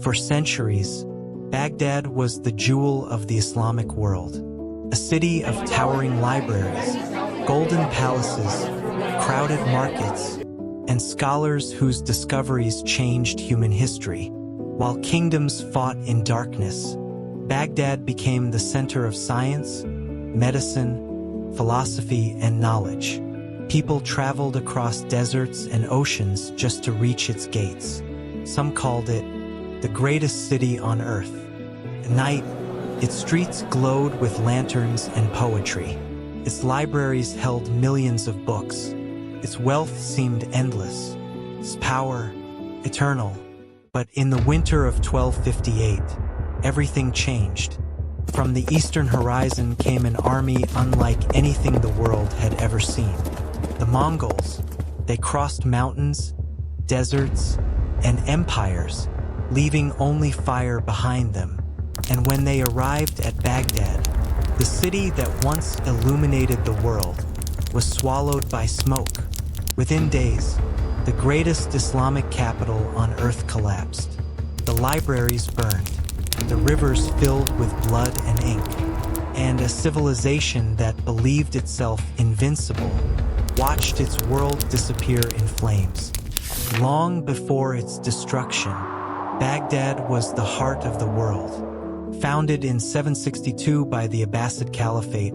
For centuries, Baghdad was the jewel of the Islamic world, a city of towering libraries, golden palaces, crowded markets, and scholars whose discoveries changed human history. While kingdoms fought in darkness, Baghdad became the center of science, medicine, philosophy, and knowledge. People traveled across deserts and oceans just to reach its gates. Some called it the greatest city on earth. At night, its streets glowed with lanterns and poetry. Its libraries held millions of books. Its wealth seemed endless, its power eternal. But in the winter of 1258, everything changed. From the eastern horizon came an army unlike anything the world had ever seen. The Mongols. They crossed mountains, deserts, and empires, leaving only fire behind them. And when they arrived at Baghdad, the city that once illuminated the world was swallowed by smoke. Within days, the greatest Islamic capital on earth collapsed. The libraries burned, the rivers filled with blood and ink, and a civilization that believed itself invincible watched its world disappear in flames. Long before its destruction, Baghdad was the heart of the world. Founded in 762 by the Abbasid Caliphate,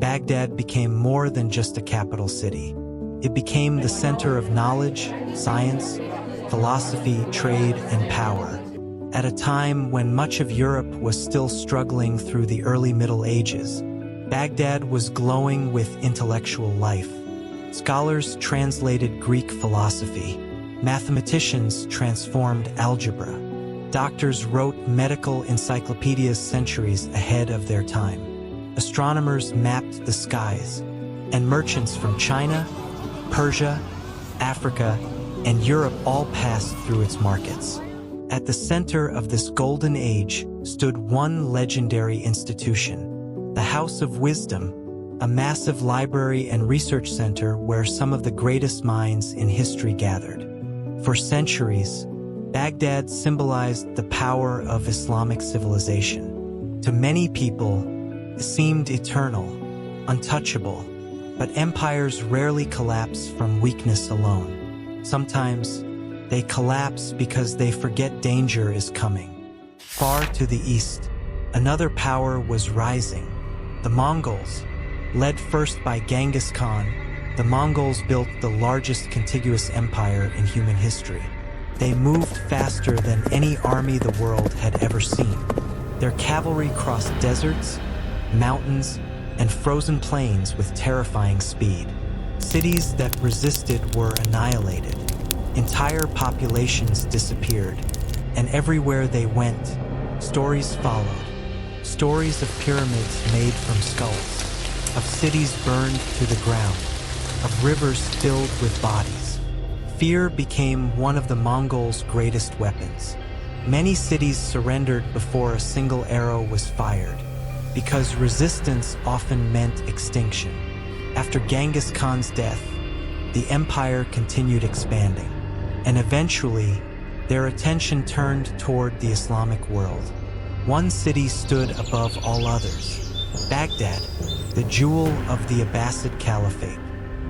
Baghdad became more than just a capital city. It became the center of knowledge, science, philosophy, trade, and power. At a time when much of Europe was still struggling through the early Middle Ages, Baghdad was glowing with intellectual life. Scholars translated Greek philosophy. Mathematicians transformed algebra. Doctors wrote medical encyclopedias centuries ahead of their time. Astronomers mapped the skies, and merchants from China, Persia, Africa, and Europe all passed through its markets. At the center of this golden age stood one legendary institution, the House of Wisdom, a massive library and research center where some of the greatest minds in history gathered. For centuries, Baghdad symbolized the power of Islamic civilization. To many people, it seemed eternal, untouchable, but empires rarely collapse from weakness alone. Sometimes, they collapse because they forget danger is coming. Far to the east, another power was rising. The Mongols. Led first by Genghis Khan, the Mongols built the largest contiguous empire in human history. They moved faster than any army the world had ever seen. Their cavalry crossed deserts, mountains, and frozen plains with terrifying speed. Cities that resisted were annihilated. Entire populations disappeared, and everywhere they went, stories followed. Stories of pyramids made from skulls, of cities burned to the ground, of rivers filled with bodies. Fear became one of the Mongols' greatest weapons. Many cities surrendered before a single arrow was fired, because resistance often meant extinction. After Genghis Khan's death, the empire continued expanding, and eventually, their attention turned toward the Islamic world. One city stood above all others: Baghdad, the jewel of the Abbasid Caliphate,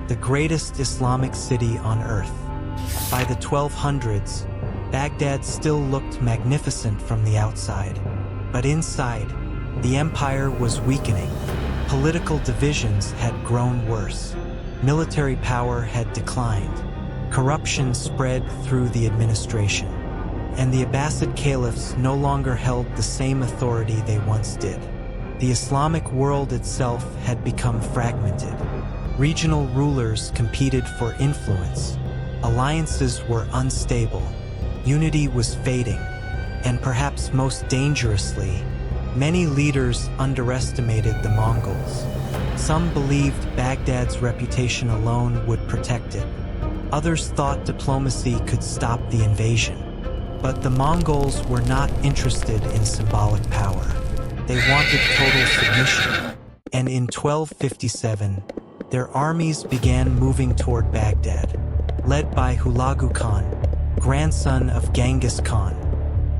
the greatest Islamic city on earth. By the 1200s, Baghdad still looked magnificent from the outside, but inside, the empire was weakening. Political divisions had grown worse. Military power had declined. Corruption spread through the administration, and the Abbasid caliphs no longer held the same authority they once did. The Islamic world itself had become fragmented. Regional rulers competed for influence. Alliances were unstable. Unity was fading. And perhaps most dangerously, many leaders underestimated the Mongols. Some believed Baghdad's reputation alone would protect it. Others thought diplomacy could stop the invasion. But the Mongols were not interested in symbolic power. They wanted total submission. And in 1257, their armies began moving toward Baghdad, led by Hulagu Khan, grandson of Genghis Khan.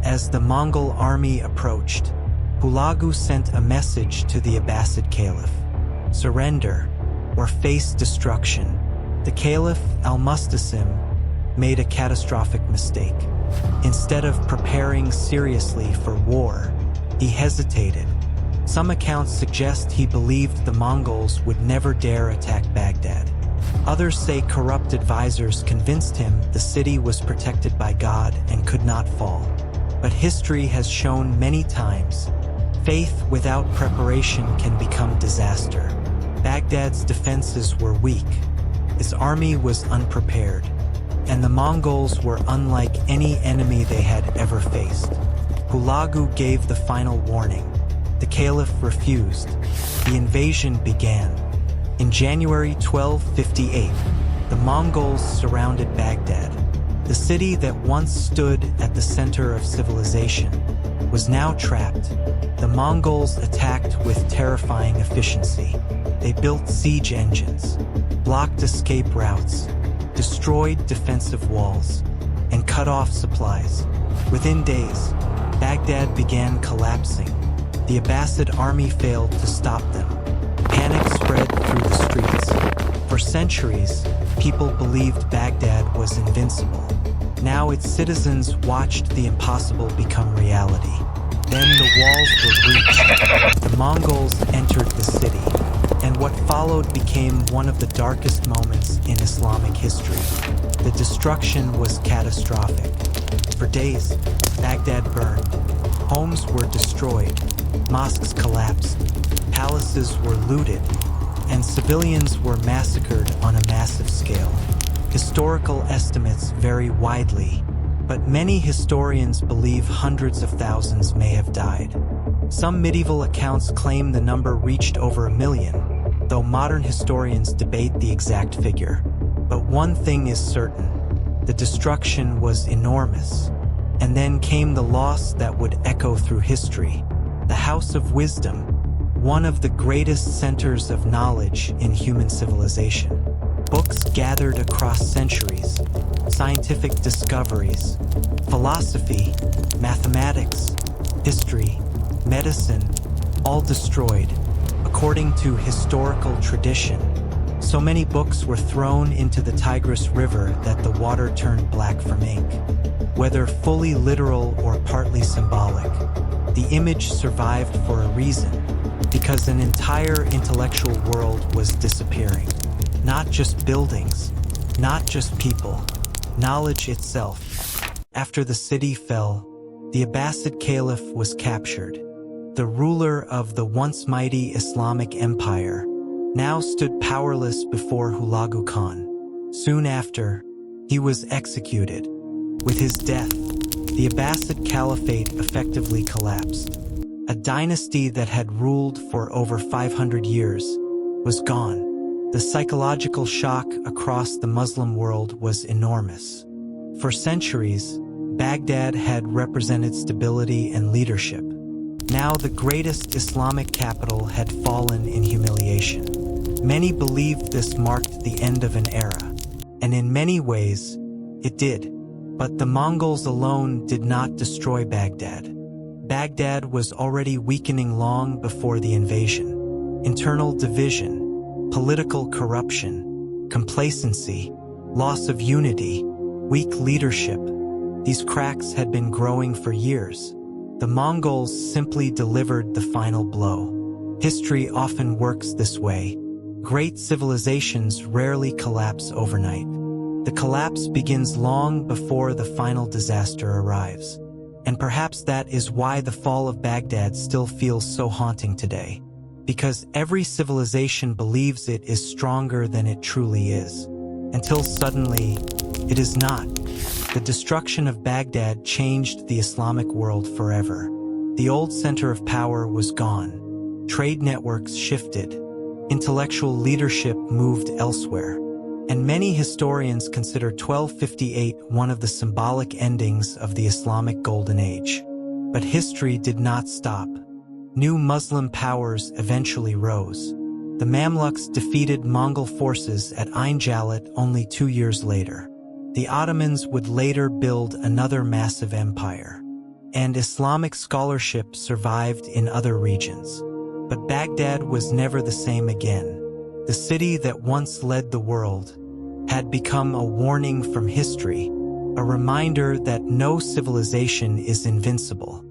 As the Mongol army approached, Hulagu sent a message to the Abbasid Caliph: surrender or face destruction. The Caliph al-Mustasim made a catastrophic mistake. Instead of preparing seriously for war, he hesitated. Some accounts suggest he believed the Mongols would never dare attack Baghdad. Others say corrupt advisors convinced him the city was protected by God and could not fall. But history has shown many times, faith without preparation can become disaster. Baghdad's defenses were weak, his army was unprepared, and the Mongols were unlike any enemy they had ever faced. Hulagu gave the final warning. The Caliph refused. The invasion began. In January 1258, the Mongols surrounded Baghdad. The city that once stood at the center of civilization was now trapped. The Mongols attacked with terrifying efficiency. They built siege engines, blocked escape routes, destroyed defensive walls, and cut off supplies. Within days, Baghdad began collapsing. The Abbasid army failed to stop them. Panic spread through the streets. For centuries, people believed Baghdad was invincible. Now its citizens watched the impossible become reality. Then the walls were breached. The Mongols entered the city, and what followed became one of the darkest moments in Islamic history. The destruction was catastrophic. For days, Baghdad burned. Homes were destroyed. Mosques collapsed. Palaces were looted, and civilians were massacred on a massive scale. Historical estimates vary widely, but many historians believe hundreds of thousands may have died. Some medieval accounts claim the number reached over 1 million, though modern historians debate the exact figure. But one thing is certain: the destruction was enormous. And then came the loss that would echo through history. The House of Wisdom, one of the greatest centers of knowledge in human civilization. Books gathered across centuries, scientific discoveries, philosophy, mathematics, history, medicine, all destroyed, according to historical tradition. So many books were thrown into the Tigris River that the water turned black from ink. Whether fully literal or partly symbolic, the image survived for a reason, because an entire intellectual world was disappearing. Not just buildings, not just people, knowledge itself. After the city fell, the Abbasid Caliph was captured. The ruler of the once mighty Islamic Empire now stood powerless before Hulagu Khan. Soon after, he was executed. With his death, the Abbasid Caliphate effectively collapsed. A dynasty that had ruled for over 500 years was gone. The psychological shock across the Muslim world was enormous. For centuries, Baghdad had represented stability and leadership. Now the greatest Islamic capital had fallen in humiliation. Many believed this marked the end of an era, and in many ways, it did. But the Mongols alone did not destroy Baghdad. Baghdad was already weakening long before the invasion. Internal division, political corruption, complacency, loss of unity, weak leadership. These cracks had been growing for years. The Mongols simply delivered the final blow. History often works this way. Great civilizations rarely collapse overnight. The collapse begins long before the final disaster arrives. And perhaps that is why the fall of Baghdad still feels so haunting today. Because every civilization believes it is stronger than it truly is. Until suddenly, it is not. The destruction of Baghdad changed the Islamic world forever. The old center of power was gone. Trade networks shifted. Intellectual leadership moved elsewhere. And many historians consider 1258 one of the symbolic endings of the Islamic Golden Age. But history did not stop. New Muslim powers eventually rose. The Mamluks defeated Mongol forces at Ain Jalut only 2 years later. The Ottomans would later build another massive empire. and Islamic scholarship survived in other regions. But Baghdad was never the same again. The city that once led the world had become a warning from history, a reminder that no civilization is invincible.